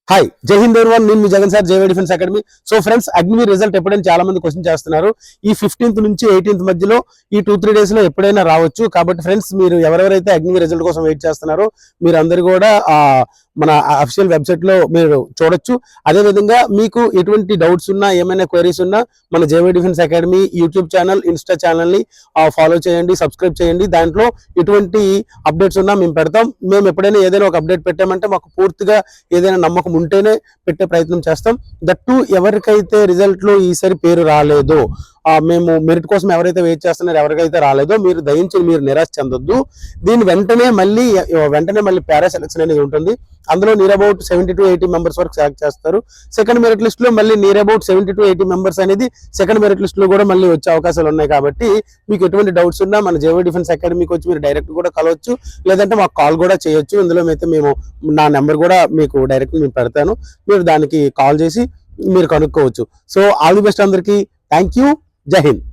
Hi జై Hind everyone, నేను మీ Jagan sir, JY defence academy. So friends, Agniveer result ఎప్పుడైనా చాలా మంది క్వశ్చన్ చేస్తున్నారు. ఈ 15th నుంచి 18th మధ్యలో ఈ 2-3 days లో ఎప్పుడైనా రావచ్చు. కాబట్టి ఫ్రెండ్స్, మీరు ఎవరెవరైతే అగ్నివీర్ రిజల్ట్ కోసం వెయిట్ చేస్తున్నారో మీరు అందరు కూడా మన అఫీషియల్ వెబ్సైట్ లో మీరు చూడొచ్చు. అదేవిధంగా మీకు ఎటువంటి డౌట్స్ ఉన్నా, ఏమైనా క్వైరీస్ ఉన్నా మన JY defence academy YouTube channel, Insta ఛానల్ని ఫాలో చేయండి, సబ్స్క్రైబ్ చేయండి. దాంట్లో ఎటువంటి అప్డేట్స్ ఉన్నా మేము పెడతాం. మేము ఎప్పుడైనా ఏదైనా ఒక అప్డేట్ పెట్టామంటే మాకు పూర్తిగా ఏదైనా నమ్మకం ఉంటేనే పెట్టే ప్రయత్నం చేస్తాం. దట్టు ఎవరికైతే రిజల్ట్లో ఈసారి పేరు రాలేదో, మేము మెరిట్ కోసం ఎవరైతే వెయిట్ చేస్తున్నారో, ఎవరికైతే రాలేదో మీరు దయించి మీరు నిరాశ చెందొద్దు. దీని వెంటనే మళ్ళీ పారా సెలక్షన్ అనేది ఉంటుంది. అందులో నియర్ అబౌట్ 70 to 80 మెంబర్స్ వరకు సెలెక్ట్ చేస్తారు. సెకండ్ మెరిట్ లిస్ట్ లో మళ్ళీ నియర్ అబౌట్ 70 to 80 మెంబర్స్ అనేది సెకండ్ మెరిట్ లిస్ట్ లో కూడా మళ్ళీ వచ్చే అవకాశాలు ఉన్నాయి. కాబట్టి మీకు ఎటువంటి డౌట్స్ ఉన్నా మన జేవై డిఫెన్స్ అకాడమీకి వచ్చి మీరు డైరెక్ట్ కూడా కలవచ్చు, లేదంటే మాకు కాల్ కూడా చేయొచ్చు. ఇందులో అయితే నా నెంబర్ కూడా మీకు డైరెక్ట్ మేము పెడతాను, మీరు దానికి కాల్ చేసి మీరు కనుక్కోవచ్చు. సో ఆల్ ది బెస్ట్ అందరికీ. Thank you. జై హింద్.